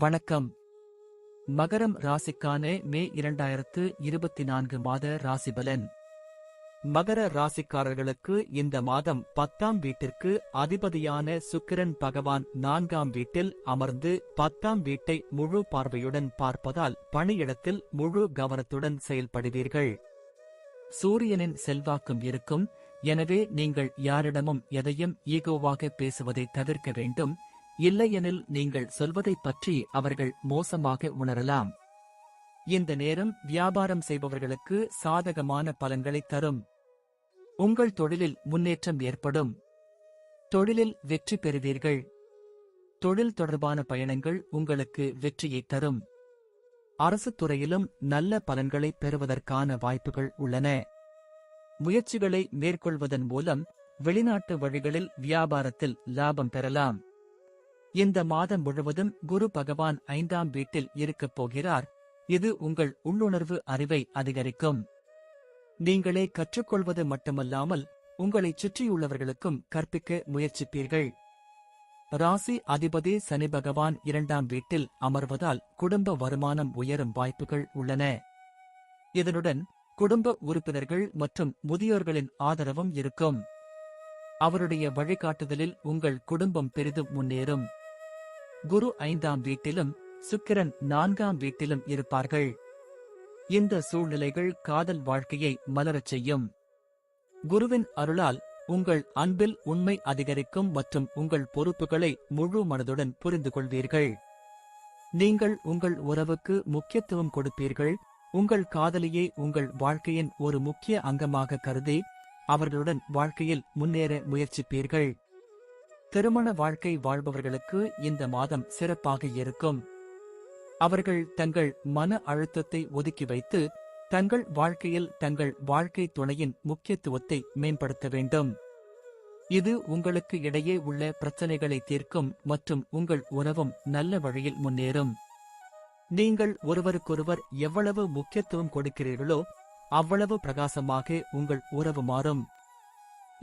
வணக்கம். மகரம் ராசிக்கான மே 2024 மாத ராசிபலன். மகர ராசிக்காரர்களுக்கு இந்த மாதம் 10ஆம் வீட்டிற்கு அதிபதியான சுக்கிரன் பகவான் 4ஆம் வீட்டில் அமர்ந்து 10ஆம் வீட்டை முழு பார்வையுடன் பார்ப்பதால் பணியிடத்தில் முழு கவனத்துடன் செயல்படுவீர்கள். சூரியனின் செல்வாக்கும் இருக்கும். எனவே நீங்கள் யாரிடமும் எதையும் ஈகோவாக பேசுவதை தவிர்க்க வேண்டும். இல்லையெனில் நீங்கள் சொல்வதைப் பற்றி அவர்கள் மோசமாக உணரலாம். இந்த நேரம் வியாபாரம் செய்பவர்களுக்கு சாதகமான பலன்களை தரும். உங்கள் தொழிலில் முன்னேற்றம் ஏற்படும். தொழிலில் வெற்றி பெறுவீர்கள். தொழில் தொடர்பான பயணங்கள் உங்களுக்கு வெற்றியை தரும். அரசு துறையிலும் நல்ல பலன்களை பெறுவதற்கான வாய்ப்புகள் உள்ளன. முயற்சிகளை மேற்கொள்வதன் மூலம் வெளிநாட்டு வழிகளில் வியாபாரத்தில் லாபம் பெறலாம். இந்த மாதம் முழுவதும் குரு பகவான் 5ஆம் வீட்டில் இருக்கப் போகிறார். இது உங்கள் உள்ளுணர்வு அறிவை அதிகரிக்கும். நீங்களே கற்றுக்கொள்வது மட்டுமல்லாமல் உங்களைச் சுற்றியுள்ளவர்களுக்கும் கற்பிக்க முயற்சிப்பீர்கள். ராசி அதிபதி சனி பகவான் 2ஆம் வீட்டில் அமர்வதால் குடும்ப வருமானம் உயரும் வாய்ப்புகள் உள்ளன. இதனுடன் குடும்ப உறுப்பினர்கள் மற்றும் முதியோர்களின் ஆதரவும் இருக்கும். அவருடைய வழிகாட்டுதலில் உங்கள் குடும்பம் பெரிதும் முன்னேறும். குரு 5ஆம் வீட்டிலும் சுக்கிரன் 4ஆம் வீட்டிலும் இருப்பார்கள். இந்த சூழ்நிலைகள் காதல் வாழ்க்கையை மலரச் செய்யும். குருவின் அருளால் உங்கள் அன்பில் உண்மை அதிகரிக்கும் மற்றும் உங்கள் பொறுப்புகளை முழு மனதுடன் புரிந்து கொள்வீர்கள். நீங்கள் உங்கள் உறவுக்கு முக்கியத்துவம் கொடுப்பீர்கள். உங்கள் காதலியை உங்கள் வாழ்க்கையின் ஒரு முக்கிய அங்கமாக கருதி அவர்களுடன் வாழ்க்கையில் முன்னேற முயற்சிப்பீர்கள். திருமண வாழ்க்கை வாழ்பவர்களுக்கு இந்த மாதம் சிறப்பாக இருக்கும். அவர்கள் தங்கள் மன அழுத்தத்தை ஒதுக்கி வைத்து தங்கள் வாழ்க்கையில் தங்கள் வாழ்க்கை துணையின் முக்கியத்துவத்தை மேம்படுத்த வேண்டும். இது உங்களுக்கு இடையே உள்ள பிரச்சனைகளை தீர்க்கும் மற்றும் உங்கள் உறவும் நல்ல வழியில் முன்னேறும். நீங்கள் ஒருவருக்கொருவர் எவ்வளவு முக்கியத்துவம் கொடுக்கிறீர்களோ அவ்வளவு பிரகாசமாக உங்கள் உறவு மாறும்.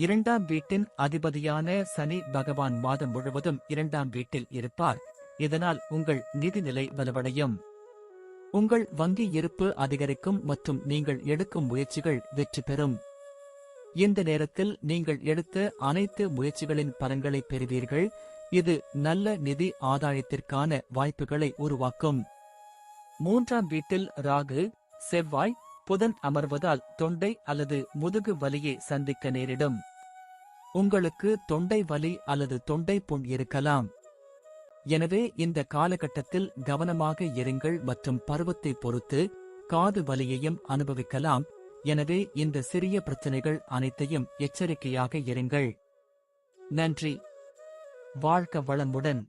2ஆம் வீட்டின் அதிபதியான சனி பகவான் மாதம் முழுவதும் 2ஆம் வீட்டில் இருப்பார். இதனால் உங்கள் நிதிநிலை வலுவடையும். உங்கள் வங்கி இருப்பு அதிகரிக்கும் மற்றும் நீங்கள் எடுக்கும் முயற்சிகள் வெற்றி பெறும். இந்த நேரத்தில் நீங்கள் எடுத்த அனைத்து முயற்சிகளின் பலன்களை பெறுவீர்கள். இது நல்ல நிதி ஆதாயத்திற்கான வாய்ப்புகளை உருவாக்கும். 3ஆம் வீட்டில் ராகு, செவ்வாய், புதன் அமர்வதால் தொண்டை அல்லது முதுகு வலியை சந்திக்க நேரிடும். உங்களுக்கு தொண்டை வலி அல்லது தொண்டை புண் இருக்கலாம். எனவே இந்த காலகட்டத்தில் கவனமாக இருங்கள் மற்றும் பருவத்தை பொறுத்து காது வலியையும் அனுபவிக்கலாம். எனவே இந்த சிறிய பிரச்சனைகள் அனைத்தையும் எச்சரிக்கையாக இருங்கள். நன்றி. வாழ்க வளமுடன்.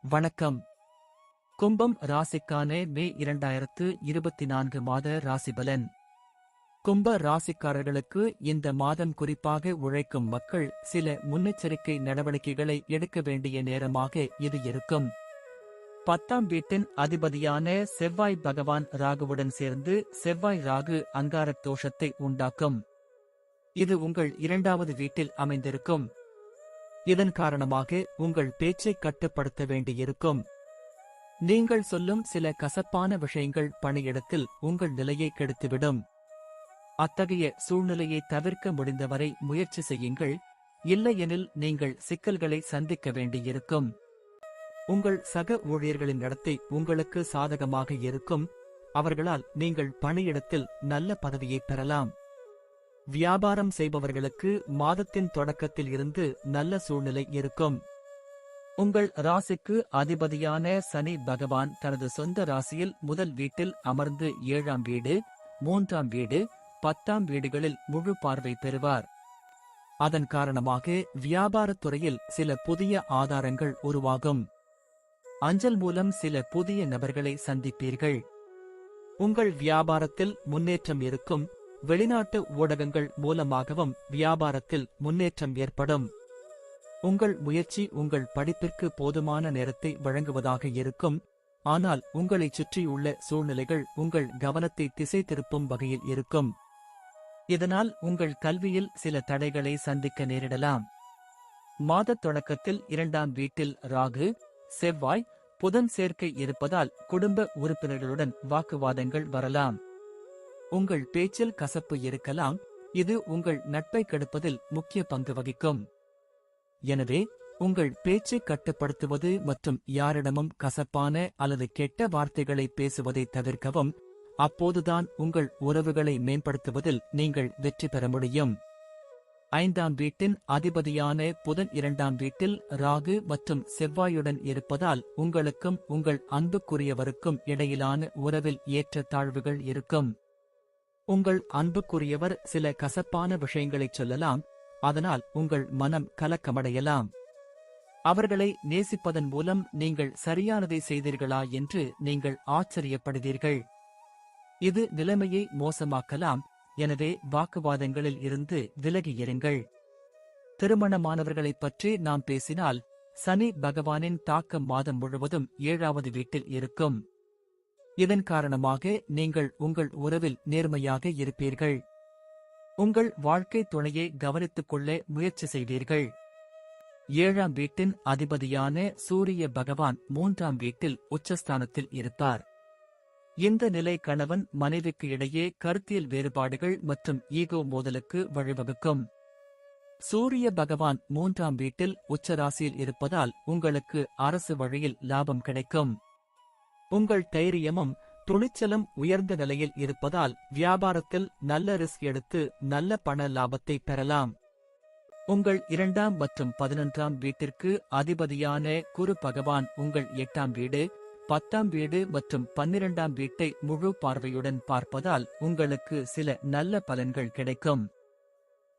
வணக்கம். கும்பம் ராசிக்கான மே 2024 மாத ராசிபலன். கும்ப ராசிக்காரர்களுக்கு இந்த மாதம் குறிப்பாக உழைக்கும் மக்கள் சில முன்னெச்சரிக்கை நடவடிக்கைகளை எடுக்க வேண்டிய நேரமாக இது இருக்கும். 10ஆம் வீட்டின் அதிபதியான செவ்வாய் பகவான் ராகுவுடன் சேர்ந்து செவ்வாய் ராகு அங்காரக் தோஷத்தை உண்டாக்கும். இது உங்கள் 2வது வீட்டில் அமைந்திருக்கும். இதன் காரணமாக உங்கள் பேச்சை கட்டுப்படுத்த வேண்டியிருக்கும். நீங்கள் சொல்லும் சில கசப்பான விஷயங்கள் பணியிடத்தில் உங்கள் நிலையை கெடுத்துவிடும். அத்தகைய சூழ்நிலையை தவிர்க்க முடிந்தவரை முயற்சி செய்யுங்கள், இல்லையெனில் நீங்கள் சிக்கல்களை சந்திக்க வேண்டியிருக்கும். உங்கள் சக ஊழியர்களின் நடத்தை உங்களுக்கு சாதகமாக இருக்கும், அவர்களால் நீங்கள் பணியிடத்தில் நல்ல பதவியை பெறலாம். வியாபாரம் செய்பவர்களுக்கு மாதத்தின் தொடக்கத்தில் இருந்து நல்ல சூழ்நிலை இருக்கும். உங்கள் ராசிக்கு அதிபதியான சனி பகவான் தனது சொந்த ராசியில் முதல் வீட்டில் அமர்ந்து 7ஆம் வீடு, 3ஆம் வீடு, 10ஆம் வீடுகளில் முழு பார்வை பெறுவார். அதன் காரணமாக வியாபாரத் துறையில் சில புதிய ஆதாரங்கள் உருவாகும். அஞ்சல் மூலம் சில புதிய நபர்களை சந்திப்பீர்கள். உங்கள் வியாபாரத்தில் முன்னேற்றம் இருக்கும். வெளிநாட்டு ஊடகங்கள் மூலமாகவும் வியாபாரத்தில் முன்னேற்றம் ஏற்படும். உங்கள் முயற்சி உங்கள் படிப்பிற்கு போதுமான நேரத்தை வழங்குவதாக இருக்கும். ஆனால் உங்களைச் சுற்றியுள்ள சூழ்நிலைகள் உங்கள் கவனத்தை திசை திருப்பும் வகையில் இருக்கும். இதனால் உங்கள் கல்வியில் சில தடைகளை சந்திக்க நேரிடலாம். மாதத் தொடக்கத்தில் 2ஆம் வீட்டில் ராகு, செவ்வாய், புதன் சேர்க்கை இருப்பதால் குடும்ப உறுப்பினர்களுடன் வாக்குவாதங்கள் வரலாம். உங்கள் பேச்சில் கசப்பு இருக்கலாம், இது உங்கள் நட்பை கெடுப்பதில் முக்கிய பங்கு வகிக்கும். எனவே உங்கள் பேச்சை கட்டுப்படுத்துவது மற்றும் யாரிடமும் கசப்பான அல்லது கெட்ட வார்த்தைகளை பேசுவதை தவிர்க்கவும். அப்போதுதான் உங்கள் உறவுகளை மேம்படுத்துவதில் நீங்கள் வெற்றி பெற முடியும். 5ஆம் வீட்டின் அதிபதியான புதன் 2ஆம் வீட்டில் ராகு மற்றும் செவ்வாயுடன் இருப்பதால் உங்களுக்கும் உங்கள் அன்புக்குரியவருக்கும் இடையிலான உறவில் ஏற்ற தாழ்வுகள் இருக்கும். உங்கள் அன்புக்குரியவர் சில கசப்பான விஷயங்களைச் சொல்லலாம், அதனால் உங்கள் மனம் கலக்கமடையலாம். அவர்களை நேசிப்பதன் மூலம் நீங்கள் சரியானதை செய்தீர்களா என்று நீங்கள் ஆச்சரியப்படுவீர்கள். இது நிலைமையை மோசமாக்கலாம். எனவே வாக்குவாதங்களில் இருந்து விலகி இருங்கள். திருமணமானவர்களைப் பற்றி நாம் பேசினால், சனி பகவானின் தாக்கம் மாதம் முழுவதும் 7ஆவது வீட்டில் இருக்கும். இதன் காரணமாக நீங்கள் உங்கள் உறவில் நேர்மையாக இருப்பீர்கள். உங்கள் வாழ்க்கை துணையை கவனித்துக் கொள்ள முயற்சி செய்வீர்கள். 7ஆம் வீட்டின் அதிபதியான சூரிய பகவான் 3ஆம் வீட்டில் உச்சஸ்தானத்தில் இருப்பார். இந்த நிலை கணவன் மனைவிக்கு இடையே கருத்தியல் வேறுபாடுகள் மற்றும் ஈகோ மோதலுக்கு வழிவகுக்கும். சூரிய பகவான் 3ஆம் வீட்டில் உச்சராசியில் இருப்பதால் உங்களுக்கு அரசு வழியில் லாபம் கிடைக்கும். உங்கள் தைரியமும் துணிச்சலும் உயர்ந்த நிலையில் இருப்பதால் வியாபாரத்தில் நல்ல ரிஸ்க் எடுத்து நல்ல பண லாபத்தை பெறலாம். உங்கள் 2ஆம் மற்றும் 11ஆம் வீட்டிற்கு அதிபதியான குரு பகவான் உங்கள் 8ஆம் வீடு, 10ஆம் வீடு மற்றும் 12ஆம் வீட்டை முழு பார்வையுடன் பார்ப்பதால் உங்களுக்கு சில நல்ல பலன்கள் கிடைக்கும்.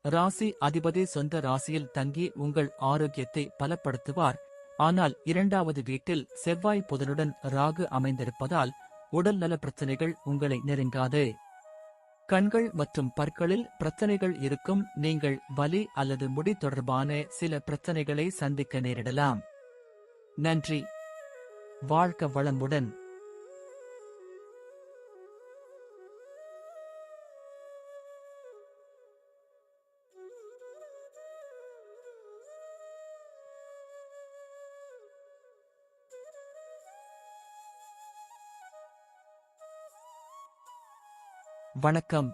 ராசி அதிபதி சொந்த ராசியில் தங்கி உங்கள் ஆரோக்கியத்தை பலப்படுத்துவார். ஆனால் 2ஆவது வீட்டில் செவ்வாய் புதனுடன் ராகு அமைந்திருப்பதால் உடல்நல பிரச்சனைகள் உங்களை நெருங்காது. கண்கள் மற்றும் பற்களில் பிரச்சனைகள் இருக்கும். நீங்கள் வலி அல்லது முடி தொடர்பான சில பிரச்சனைகளை சந்திக்க நேரிடலாம். நன்றி. வாழ்க வளமுடன். வணக்கம்.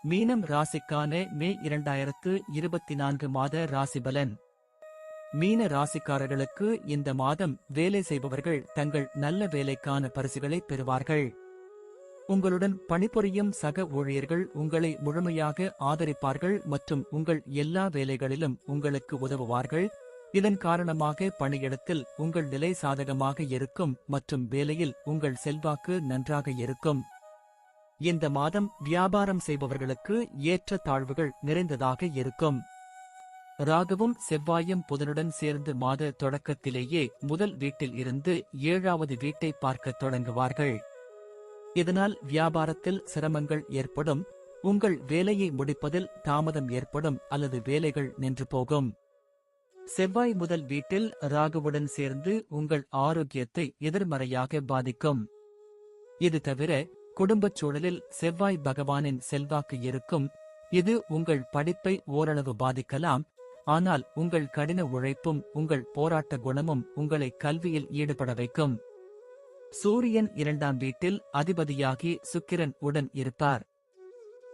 மீனம் ராசிக்கான மே 2024 மாத ராசிபலன். மீன ராசிக்காரர்களுக்கு இந்த மாதம் வேலை செய்பவர்கள் தங்கள் நல்ல வேலைக்கான பரிசுகளை பெறுவார்கள். உங்களுடன் பணிபுரியும் சக ஊழியர்கள் உங்களை முழுமையாக ஆதரிப்பார்கள் மற்றும் உங்கள் எல்லா வேலைகளிலும் உங்களுக்கு உதவுவார்கள். இதன் காரணமாக பணியிடத்தில் உங்கள் நிலை சாதகமாக இருக்கும் மற்றும் வேலையில் உங்கள் செல்வாக்கு நன்றாக இருக்கும். இந்த மாதம் வியாபாரம் செய்பவர்களுக்கு ஏற்ற தாழ்வுகள் நிறைந்ததாக இருக்கும். ராகுவும் செவ்வாயும் புதனுடன் சேர்ந்து மாத தொடக்கத்திலேயே முதல் வீட்டில் இருந்து 7ஆவது வீட்டை பார்க்கத் தொடங்குவார்கள். இதனால் வியாபாரத்தில் சிரமங்கள் ஏற்படும். உங்கள் வேலையை முடிப்பதில் தாமதம் ஏற்படும் அல்லது வேலைகள் நின்று போகும். செவ்வாய் முதல் வீட்டில் ராகுவுடன் சேர்ந்து உங்கள் ஆரோக்கியத்தை எதிர்மறையாக பாதிக்கும். இது தவிர குடும்பச் சூழலில் செவ்வாய் பகவானின் செல்வாக்கு இருக்கும். இது உங்கள் படிப்பை ஓரளவு பாதிக்கலாம். ஆனால் உங்கள் கடின உழைப்பும் உங்கள் போராட்ட குணமும் உங்களை கல்வியில் ஈடுபட வைக்கும். சூரியன் 2ஆம் வீட்டில் அதிபதியாகி சுக்கிரன் உடன் இருப்பார்.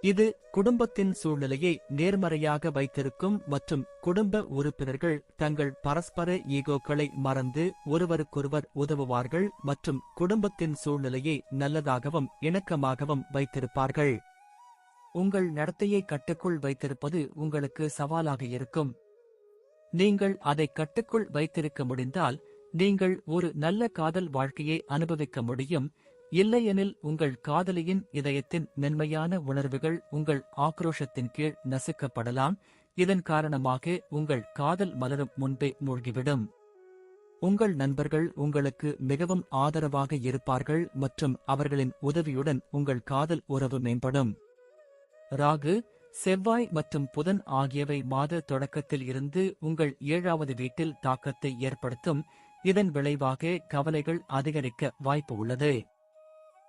இது குடும்பத்தின் சூழ்நிலையை நேர்மறையாக வைத்திருக்கும் மற்றும் குடும்ப உறுப்பினர்கள் தங்கள் பரஸ்பர ஈகோக்களை மறந்து ஒருவருக்கொருவர் உதவுவார்கள் மற்றும் குடும்பத்தின் சூழ்நிலையை நல்லதாகவும் இணக்கமாகவும் வைத்திருப்பார்கள். உங்கள் நடத்தையை கட்டுக்குள் வைத்திருப்பது உங்களுக்கு சவாலாக இருக்கும். நீங்கள் அதை கட்டுக்குள் வைத்திருக்க முடிந்தால் நீங்கள் ஒரு நல்ல காதல் வாழ்க்கையை அனுபவிக்க முடியும். இல்லையெனில் உங்கள் காதலியின் இதயத்தின் மென்மையான உணர்வுகள் உங்கள் ஆக்ரோஷத்தின் கீழ் நசுக்கப்படலாம். இதன் காரணமாக உங்கள் காதல் மலரும் முன்பே மூழ்கிவிடும். உங்கள் நண்பர்கள் உங்களுக்கு மிகவும் ஆதரவாக இருப்பார்கள் மற்றும் அவர்களின் உதவியுடன் உங்கள் காதல் உறவு மேம்படும். ராகு, செவ்வாய் மற்றும் புதன் ஆகியவை மாத தொடக்கத்தில் இருந்து உங்கள் 7வது வீட்டில் தாக்கத்தை ஏற்படுத்தும். இதன் விளைவாக கவலைகள் அதிகரிக்க வாய்ப்பு உள்ளது.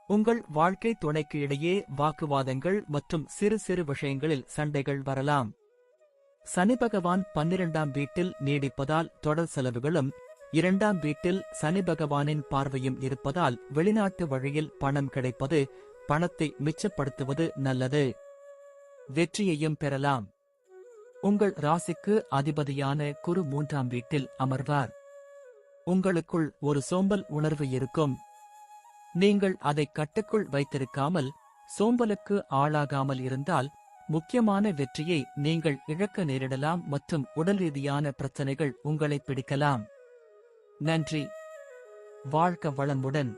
உங்கள் வாழ்க்கை துணைக்கு இடையே வாக்குவாதங்கள் மற்றும் சிறு சிறு விஷயங்களில் சண்டைகள் வரலாம். சனி பகவான் 12ஆம் வீட்டில் நீடிப்பதால் தொடர் செலவுகளும், 2ஆம் வீட்டில் சனி பகவானின் பார்வையும் இருப்பதால் வெளிநாட்டு வழியில் பணம் கிடைப்பது, பணத்தை மிச்சப்படுத்துவது நல்லது. வெற்றியையும் பெறலாம். உங்கள் ராசிக்கு அதிபதியான குரு 3ஆம் வீட்டில் அமர்வார். உங்களுக்குள் ஒரு சோம்பல் உணர்வு இருக்கும். நீங்கள் அதை கட்டுக்குள் வைத்திருக்காமல் சோம்பலுக்கு ஆளாகாமல் இருந்தால் முக்கியமான வெற்றியை நீங்கள் இழக்க நேரிடலாம் மற்றும் உடல் ரீதியான பிரச்சனைகள் உங்களை பிடிக்கலாம். நன்றி. வாழ்க வளமுடன்.